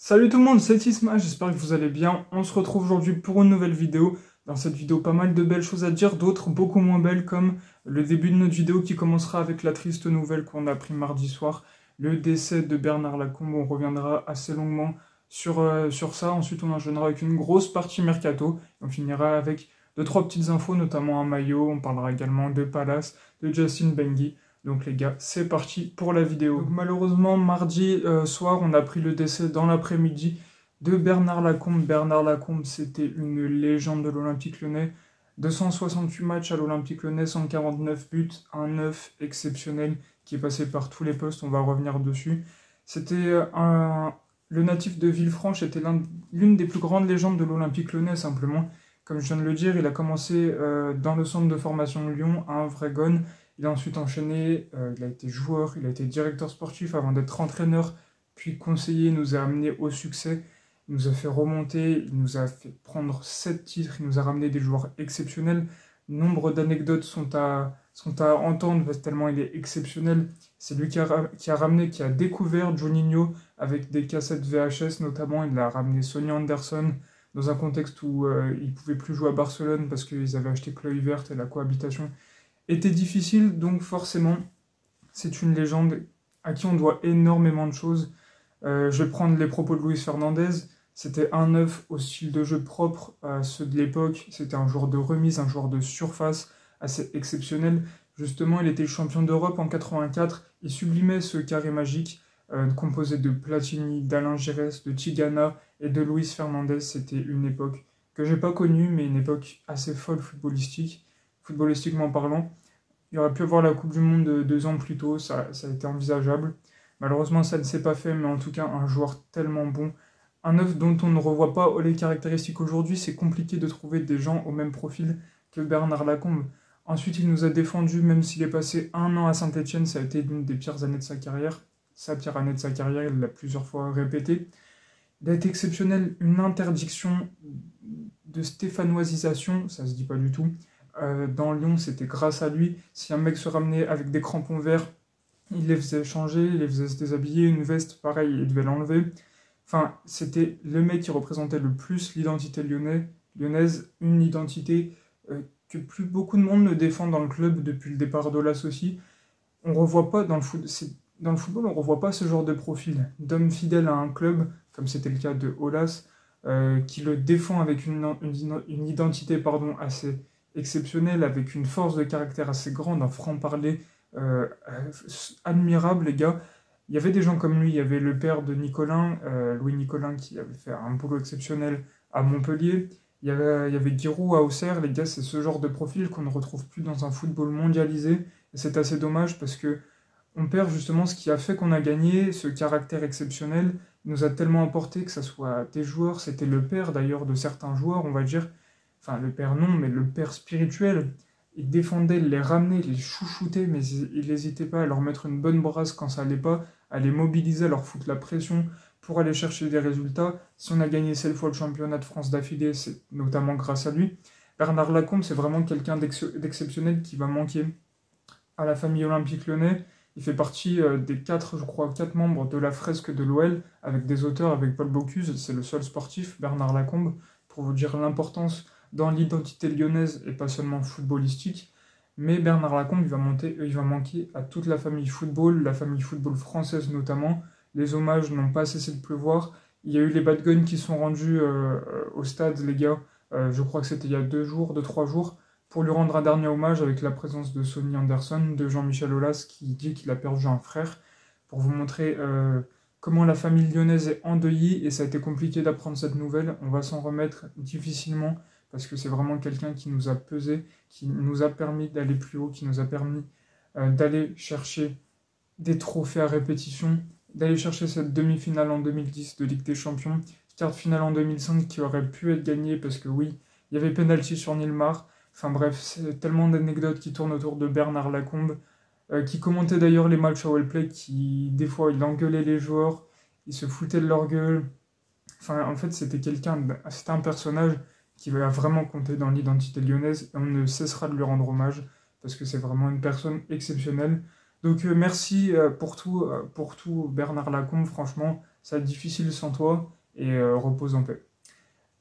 Salut tout le monde, c'est Isma, j'espère que vous allez bien. On se retrouve aujourd'hui pour une nouvelle vidéo. Dans cette vidéo, pas mal de belles choses à dire, d'autres beaucoup moins belles, comme le début de notre vidéo qui commencera avec la triste nouvelle qu'on a appris mardi soir, le décès de Bernard Lacombe. On reviendra assez longuement sur ça. Ensuite, on enchaînera avec une grosse partie mercato. On finira avec deux, trois petites infos, notamment un maillot. On parlera également de Palace, de Justin Bengi. Donc les gars, c'est parti pour la vidéo. Donc, malheureusement, mardi soir, on a pris le décès dans l'après-midi de Bernard Lacombe. Bernard Lacombe, c'était une légende de l'Olympique Lyonnais. 268 matchs à l'Olympique Lyonnais, 149 buts, un œuf exceptionnel qui est passé par tous les postes, on va revenir dessus. Le natif de Villefranche était l'une des plus grandes légendes de l'Olympique Lyonnais, simplement. Comme je viens de le dire, il a commencé dans le centre de formation de Lyon, à un vrai gone. Il a ensuite enchaîné, il a été joueur, il a été directeur sportif avant d'être entraîneur, puis conseiller, il nous a amené au succès, il nous a fait remonter, il nous a fait prendre 7 titres, il nous a ramené des joueurs exceptionnels. Nombre d'anecdotes sont à entendre parce que tellement il est exceptionnel. C'est lui qui a ramené, qui a découvert Juninho avec des cassettes VHS notamment. Il a ramené Sonny Anderson dans un contexte où il ne pouvait plus jouer à Barcelone parce qu'ils avaient acheté Kluivert et la cohabitation était difficile, donc forcément, c'est une légende à qui on doit énormément de choses. Je vais prendre les propos de Luis Fernandez. C'était un œuf au style de jeu propre à ceux de l'époque. C'était un joueur de remise, un joueur de surface assez exceptionnel. Justement, il était champion d'Europe en 84. Il sublimait ce carré magique composé de Platini, d'Alain Giresse, de Tigana et de Luis Fernandez. C'était une époque que j'ai pas connue, mais une époque assez folle footballistiquement parlant. Il aurait pu avoir la Coupe du Monde 2 ans plus tôt, ça a été envisageable. Malheureusement, ça ne s'est pas fait, mais en tout cas, un joueur tellement bon. Un œuf dont on ne revoit pas les caractéristiques aujourd'hui, c'est compliqué de trouver des gens au même profil que Bernard Lacombe. Ensuite, il nous a défendu, même s'il est passé 1 an à Saint-Etienne, ça a été l'une des pires années de sa carrière. Sa pire année de sa carrière, il l'a plusieurs fois répété. Il a été exceptionnel, une interdiction de stéphanoisisation, ça se dit pas du tout. Dans Lyon, c'était grâce à lui. Si un mec se ramenait avec des crampons verts, il les faisait changer, il les faisait se déshabiller. Une veste, pareil, il devait l'enlever. Enfin, c'était le mec qui représentait le plus l'identité lyonnaise, une identité que plus beaucoup de monde ne défend dans le club depuis le départ d'Olas aussi. On revoit pas dans le football, on revoit pas ce genre de profil d'homme fidèle à un club, comme c'était le cas de Olas, qui le défend avec une identité assez exceptionnelle, avec une force de caractère assez grande, un franc-parler admirable, les gars. Il y avait des gens comme lui, il y avait le père de Nicolin, Louis Nicolin, qui avait fait un boulot exceptionnel à Montpellier. Il y avait Giroud à Auxerre, les gars, c'est ce genre de profil qu'on ne retrouve plus dans un football mondialisé. Et c'est assez dommage parce que on perd justement ce qui a fait qu'on a gagné, ce caractère exceptionnel. Il nous a tellement apporté que ce soit des joueurs, c'était le père d'ailleurs de certains joueurs, on va dire. Enfin, le père non, mais le père spirituel. Il défendait, il les ramenait, il les chouchoutait, mais il n'hésitait pas à leur mettre une bonne brasse quand ça allait pas, à les mobiliser, à leur foutre la pression pour aller chercher des résultats. Si on a gagné 7 fois le championnat de France d'affilée, c'est notamment grâce à lui. Bernard Lacombe, c'est vraiment quelqu'un d'exceptionnel qui va manquer à la famille olympique lyonnais. Il fait partie des 4 membres de la fresque de l'OL, avec des auteurs, avec Paul Bocuse, c'est le seul sportif, Bernard Lacombe, pour vous dire l'importance dans l'identité lyonnaise et pas seulement footballistique. Mais Bernard Lacombe, il va manquer à toute la famille football française notamment. Les hommages n'ont pas cessé de pleuvoir. Il y a eu les bad guns qui sont rendus au stade, les gars. Je crois que c'était il y a 2 3 jours, pour lui rendre un dernier hommage avec la présence de Sonny Anderson, de Jean-Michel Aulas, qui dit qu'il a perdu un frère, pour vous montrer comment la famille lyonnaise est endeuillée, et ça a été compliqué d'apprendre cette nouvelle. On va s'en remettre difficilement, parce que c'est vraiment quelqu'un qui nous a pesé, qui nous a permis d'aller plus haut, qui nous a permis d'aller chercher des trophées à répétition, d'aller chercher cette demi-finale en 2010 de Ligue des Champions, quart-finale en 2005 qui aurait pu être gagnée parce que oui, il y avait penalty sur Nilmar. Enfin bref, c'est tellement d'anecdotes qui tournent autour de Bernard Lacombe, qui commentait d'ailleurs les matchs à Wellplay, qui des fois il engueulait les joueurs, il se foutait de leur gueule. Enfin en fait c'était un personnage qui va vraiment compter dans l'identité lyonnaise, et on ne cessera de lui rendre hommage, parce que c'est vraiment une personne exceptionnelle. Donc merci pour tout Bernard Lacombe, franchement, ça va être difficile sans toi, et repose en paix.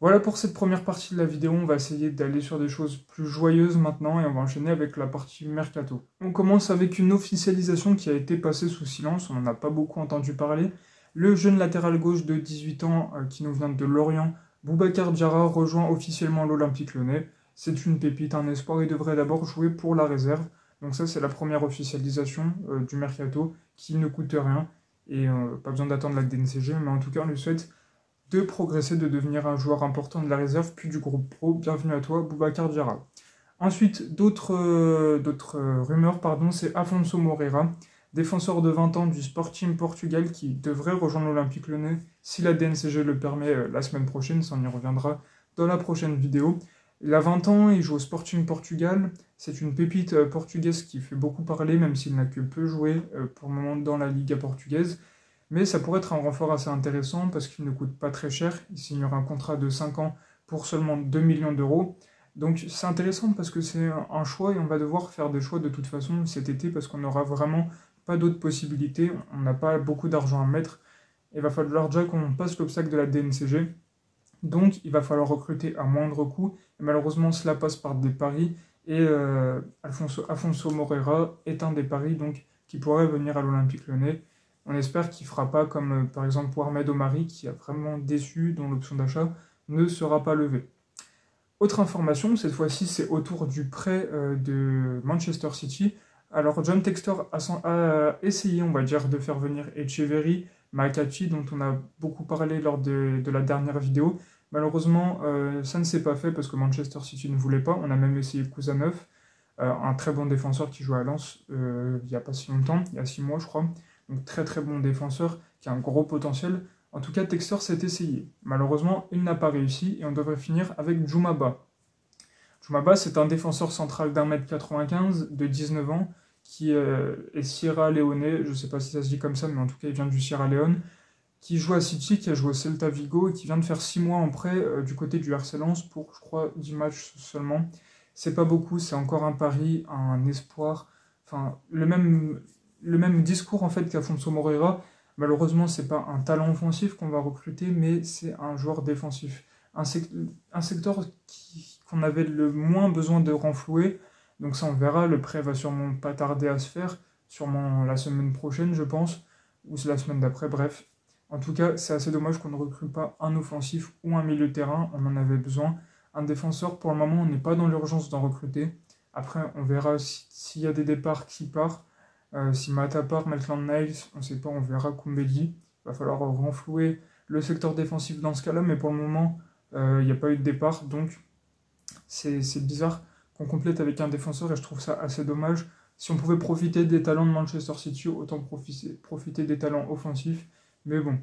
Voilà pour cette première partie de la vidéo, on va essayer d'aller sur des choses plus joyeuses maintenant et on va enchaîner avec la partie mercato. On commence avec une officialisation qui a été passée sous silence, on n'en a pas beaucoup entendu parler. Le jeune latéral gauche de 18 ans qui nous vient de Lorient, Boubacar Diarra, rejoint officiellement l'Olympique Lyonnais. C'est une pépite, un espoir, il devrait d'abord jouer pour la réserve. Donc ça c'est la première officialisation du mercato qui ne coûte rien et pas besoin d'attendre la DNCG, mais en tout cas on lui souhaite de progresser, de devenir un joueur important de la réserve, puis du groupe pro. Bienvenue à toi, Boubacar Diarra. Ensuite, d'autres rumeurs, c'est Afonso Moreira, défenseur de 20 ans du Sporting Portugal qui devrait rejoindre l'Olympique Lyonnais si la DNCG le permet la semaine prochaine, ça on y reviendra dans la prochaine vidéo. Il a 20 ans, il joue au Sporting Portugal, c'est une pépite portugaise qui fait beaucoup parler, même s'il n'a que peu joué pour le moment dans la Liga portugaise. Mais ça pourrait être un renfort assez intéressant parce qu'il ne coûte pas très cher. Il signera un contrat de 5 ans pour seulement 2 millions d'euros. Donc c'est intéressant parce que c'est un choix et on va devoir faire des choix de toute façon cet été parce qu'on n'aura vraiment pas d'autres possibilités. On n'a pas beaucoup d'argent à mettre. Il va falloir déjà qu'on passe l'obstacle de la DNCG. Donc il va falloir recruter à moindre coût. Et malheureusement cela passe par des paris. Et Afonso Moreira est un des paris donc, qui pourrait venir à l'Olympique Lyonnais. On espère qu'il ne fera pas comme par exemple Ahmed Omari qui a vraiment déçu, dont l'option d'achat ne sera pas levée. Autre information, cette fois-ci c'est autour du prêt de Manchester City. Alors John Textor a essayé, on va dire, de faire venir Echeverry, Makachi, dont on a beaucoup parlé lors de la dernière vidéo. Malheureusement, ça ne s'est pas fait parce que Manchester City ne voulait pas. On a même essayé Kuzanov, un très bon défenseur qui joue à Lens il n'y a pas si longtemps, il y a 6 mois je crois. Donc très très bon défenseur qui a un gros potentiel. En tout cas, Textor s'est essayé. Malheureusement, il n'a pas réussi et on devrait finir avec Djoumaba. Djoumaba, c'est un défenseur central d'1m95 de 19 ans qui est Sierra Leone, je ne sais pas si ça se dit comme ça, mais en tout cas il vient du Sierra Leone, qui joue à City, qui a joué au Celta Vigo et qui vient de faire 6 mois en prêt du côté du RC Lens pour, je crois, 10 matchs seulement. C'est pas beaucoup, c'est encore un pari, un espoir, enfin le même discours en fait qu'Afonso Moreira. Malheureusement, c'est pas un talent offensif qu'on va recruter, mais c'est un joueur défensif. Un secteur qu'on avait le moins besoin de renflouer. Donc ça, on verra. Le prêt va sûrement pas tarder à se faire. Sûrement la semaine prochaine, je pense. Ou c'est la semaine d'après, bref. En tout cas, c'est assez dommage qu'on ne recrute pas un offensif ou un milieu de terrain. On en avait besoin. Un défenseur, pour le moment, on n'est pas dans l'urgence d'en recruter. Après, on verra s'il y a des départs qui partent. Si Mata part, Maitland Niles, on ne sait pas, on verra Koumbedi. Il va falloir renflouer le secteur défensif dans ce cas-là, mais pour le moment, il n'y a pas eu de départ, donc c'est bizarre qu'on complète avec un défenseur et je trouve ça assez dommage. Si on pouvait profiter des talents de Manchester City, autant profiter des talents offensifs, mais bon,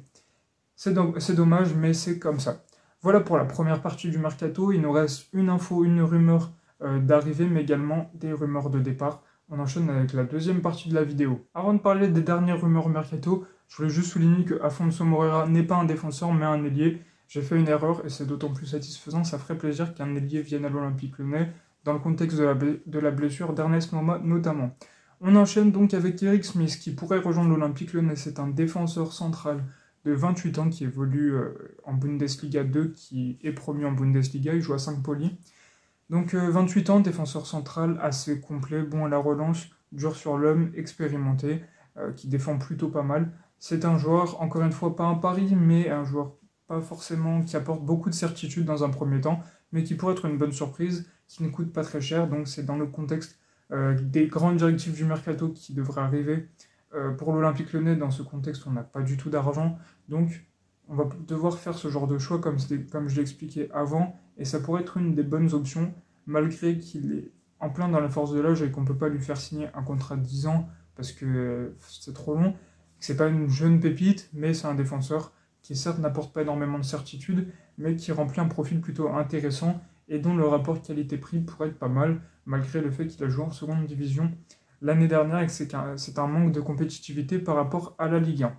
c'est dommage, mais c'est comme ça. Voilà pour la première partie du mercato, il nous reste une info, une rumeur d'arrivée, mais également des rumeurs de départ. On enchaîne avec la deuxième partie de la vidéo. Avant de parler des dernières rumeurs mercato, je voulais juste souligner que Afonso Moreira n'est pas un défenseur mais un ailier. J'ai fait une erreur et c'est d'autant plus satisfaisant, ça ferait plaisir qu'un ailier vienne à l'Olympique Lyonnais dans le contexte de la blessure d'Ernest Moma notamment. On enchaîne donc avec Eric Smith qui pourrait rejoindre l'Olympique Lyonnais. C'est un défenseur central de 28 ans qui évolue en Bundesliga 2, qui est promu en Bundesliga, il joue à 5 Poli. Donc 28 ans, défenseur central assez complet, bon à la relance, dur sur l'homme, expérimenté, qui défend plutôt pas mal. C'est un joueur, encore une fois, pas un pari, mais un joueur pas forcément qui apporte beaucoup de certitude dans un premier temps, mais qui pourrait être une bonne surprise, qui ne coûte pas très cher. Donc c'est dans le contexte des grandes directives du mercato qui devraient arriver. Pour l'Olympique Lyonnais, dans ce contexte, on n'a pas du tout d'argent, donc on va devoir faire ce genre de choix comme je l'ai expliqué avant, et ça pourrait être une des bonnes options, malgré qu'il est en plein dans la force de l'âge et qu'on ne peut pas lui faire signer un contrat de 10 ans, parce que c'est trop long. C'est pas une jeune pépite, mais c'est un défenseur qui certes n'apporte pas énormément de certitude, mais qui remplit un profil plutôt intéressant, et dont le rapport qualité-prix pourrait être pas mal, malgré le fait qu'il a joué en seconde division l'année dernière, et que c'est un manque de compétitivité par rapport à la Ligue 1.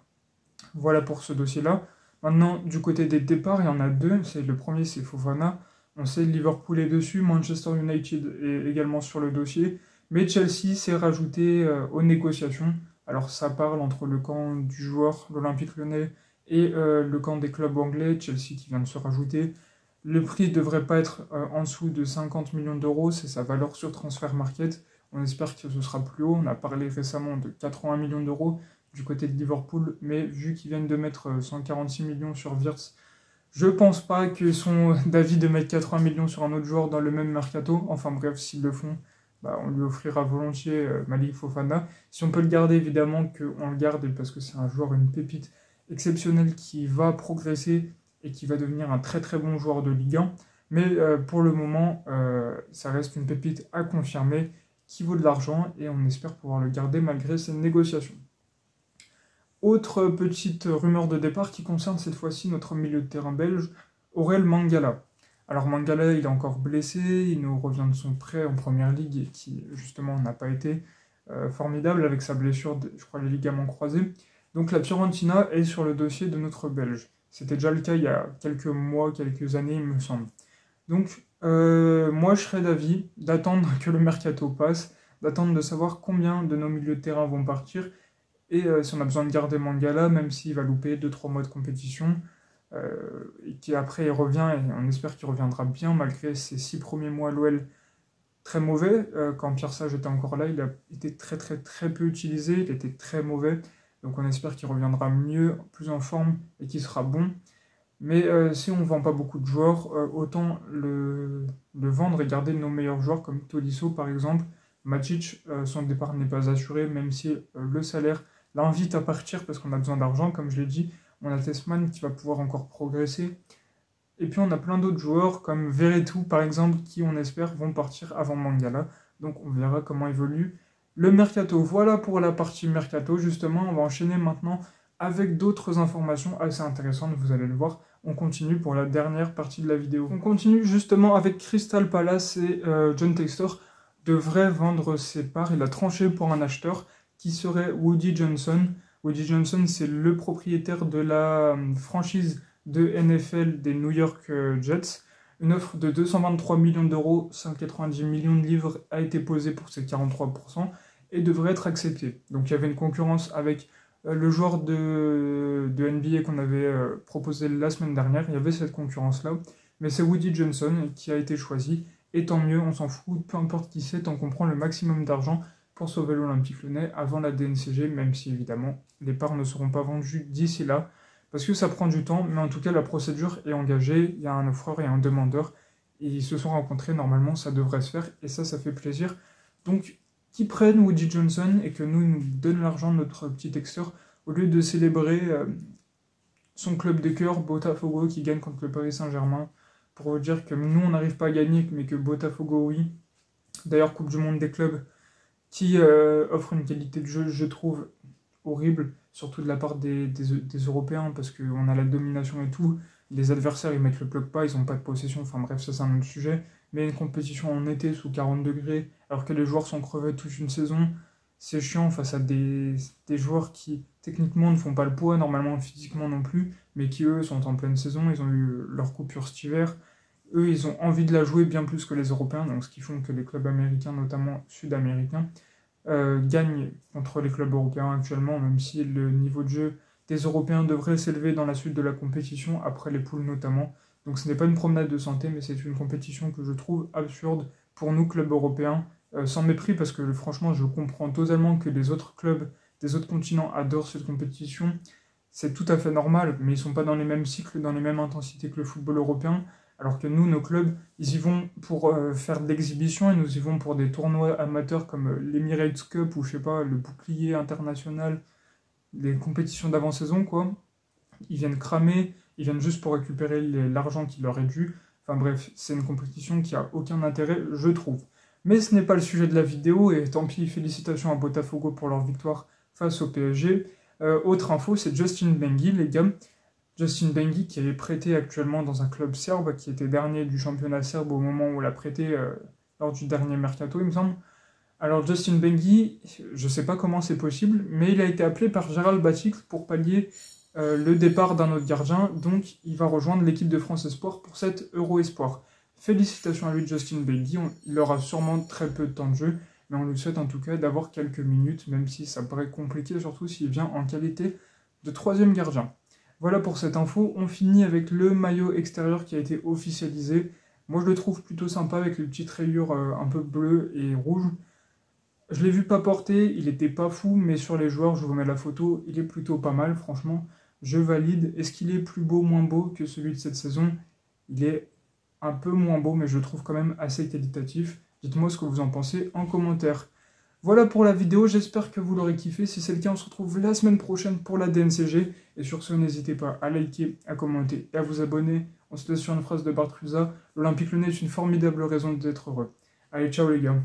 Voilà pour ce dossier-là. Maintenant, du côté des départs, il y en a deux. Le premier, c'est Fofana. On sait Liverpool est dessus, Manchester United est également sur le dossier. Mais Chelsea s'est rajouté aux négociations. Alors ça parle entre le camp du joueur, l'Olympique Lyonnais, et le camp des clubs anglais, Chelsea qui vient de se rajouter. Le prix ne devrait pas être en dessous de 50 millions d'euros, c'est sa valeur sur Transfer Market. On espère que ce sera plus haut. On a parlé récemment de 80 millions d'euros du côté de Liverpool, mais vu qu'ils viennent de mettre 146 millions sur Wirtz, je pense pas qu'ils sont d'avis de mettre 80 millions sur un autre joueur dans le même mercato. Enfin bref, s'ils le font, bah, on lui offrira volontiers Malik Fofana. Si on peut le garder, évidemment qu'on le garde parce que c'est un joueur, une pépite exceptionnelle qui va progresser et qui va devenir un très très bon joueur de Ligue 1. Mais pour le moment, ça reste une pépite à confirmer qui vaut de l'argent et on espère pouvoir le garder malgré ces négociations. Autre petite rumeur de départ qui concerne cette fois-ci notre milieu de terrain belge, Aurel Mangala. Alors Mangala, il est encore blessé, il nous revient de son prêt en première ligue qui justement n'a pas été formidable avec sa blessure, je crois, les ligaments croisés. Donc la Fiorentina est sur le dossier de notre Belge. C'était déjà le cas il y a quelques mois, quelques années, il me semble. Donc moi je serais d'avis d'attendre que le mercato passe, d'attendre de savoir combien de nos milieux de terrain vont partir. Et si on a besoin de garder Mangala, même s'il va louper 2-3 mois de compétition, et qu'après il revient, et on espère qu'il reviendra bien, malgré ses 6 premiers mois à l'OL très mauvais. Quand Pierre Sage était encore là, il a été très peu utilisé, il était très mauvais. Donc on espère qu'il reviendra mieux, plus en forme, et qu'il sera bon. Mais si on ne vend pas beaucoup de joueurs, autant le vendre et garder nos meilleurs joueurs, comme Tolisso par exemple. Matic, son départ n'est pas assuré, même si le salaire l'invite à partir parce qu'on a besoin d'argent, comme je l'ai dit. On a Tessman qui va pouvoir encore progresser. Et puis on a plein d'autres joueurs comme Verretou par exemple qui on espère vont partir avant Mangala. Donc on verra comment évolue le mercato. Voilà pour la partie mercato. Justement, on va enchaîner maintenant avec d'autres informations assez intéressantes, vous allez le voir. On continue pour la dernière partie de la vidéo. On continue justement avec Crystal Palace et John Textor devrait vendre ses parts. Il a tranché pour un acheteur qui serait Woody Johnson. Woody Johnson, c'est le propriétaire de la franchise de NFL des New York Jets. Une offre de 223 millions d'euros, 190 millions de livres a été posée pour ces 43% et devrait être acceptée. Donc il y avait une concurrence avec le joueur de NBA qu'on avait proposé la semaine dernière. Il y avait cette concurrence-là, mais c'est Woody Johnson qui a été choisi. Et tant mieux, on s'en fout, peu importe qui c'est, tant qu'on prend le maximum d'argent pour sauver l'Olympique Lyonnais avant la DNCG, même si évidemment les parts ne seront pas vendues d'ici là, parce que ça prend du temps, mais en tout cas la procédure est engagée, il y a un offreur et un demandeur, et ils se sont rencontrés, normalement ça devrait se faire, et ça fait plaisir. Donc, qu'ils prennent Woody Johnson et que nous donnent l'argent de notre petit texteur, au lieu de célébrer son club de cœur, Botafogo, qui gagne contre le Paris Saint-Germain, pour dire que nous, on n'arrive pas à gagner, mais que Botafogo, oui. D'ailleurs, Coupe du Monde des clubs, qui offre une qualité de jeu, je trouve, horrible, surtout de la part des Européens, parce qu'on a la domination et tout. Les adversaires, ils mettent le bloc pas, ils n'ont pas de possession, enfin bref, ça c'est un autre sujet. Mais une compétition en été sous 40 degrés, alors que les joueurs sont crevés toute une saison, c'est chiant face à des joueurs qui, techniquement, ne font pas le poids, normalement, physiquement non plus, mais qui, eux, sont en pleine saison, ils ont eu leur coupure cet hiver. Eux, ils ont envie de la jouer bien plus que les Européens, donc ce qui font que les clubs américains, notamment sud-américains, gagnent contre les clubs européens actuellement, même si le niveau de jeu des Européens devrait s'élever dans la suite de la compétition, après les poules notamment. Donc ce n'est pas une promenade de santé, mais c'est une compétition que je trouve absurde pour nous, clubs européens, sans mépris, parce que franchement, je comprends totalement que les autres clubs des autres continents adorent cette compétition. C'est tout à fait normal, mais ils ne sont pas dans les mêmes cycles, dans les mêmes intensités que le football européen. Alors que nous, nos clubs, ils y vont pour faire de l'exhibition et nous y vont pour des tournois amateurs comme l'Emirates Cup ou je sais pas, le bouclier international, les compétitions d'avant-saison, quoi. Ils viennent cramer, ils viennent juste pour récupérer l'argent qui leur est dû. Enfin bref, c'est une compétition qui a aucun intérêt, je trouve. Mais ce n'est pas le sujet de la vidéo et tant pis, félicitations à Botafogo pour leur victoire face au PSG. Autre info, c'est Justin Bengi, les gars. Justin Bengi qui est prêté actuellement dans un club serbe, qui était dernier du championnat serbe au moment où on l'a prêté lors du dernier mercato, il me semble. Alors Justin Bengi, je ne sais pas comment c'est possible, mais il a été appelé par Gérald Batic pour pallier le départ d'un autre gardien, donc il va rejoindre l'équipe de France Espoir pour cet Euro Espoir. Félicitations à lui, Justin Bengi, il aura sûrement très peu de temps de jeu, mais on lui souhaite en tout cas d'avoir quelques minutes, même si ça paraît compliqué, surtout s'il vient en qualité de troisième gardien. Voilà pour cette info. On finit avec le maillot extérieur qui a été officialisé. Moi, je le trouve plutôt sympa avec les petites rayures un peu bleues et rouges. Je l'ai vu pas porter, il était pas fou, mais sur les joueurs, je vous mets la photo, il est plutôt pas mal, franchement. Je valide. Est-ce qu'il est plus beau, moins beau que celui de cette saison? Il est un peu moins beau, mais je le trouve quand même assez qualitatif. Dites-moi ce que vous en pensez en commentaire. Voilà pour la vidéo, j'espère que vous l'aurez kiffé. Si c'est le cas, on se retrouve la semaine prochaine pour la DNCG. Et sur ce, n'hésitez pas à liker, à commenter et à vous abonner. On se laisse sur une phrase de Bartruza. L'Olympique Lyonnais est une formidable raison d'être heureux. Allez, ciao les gars.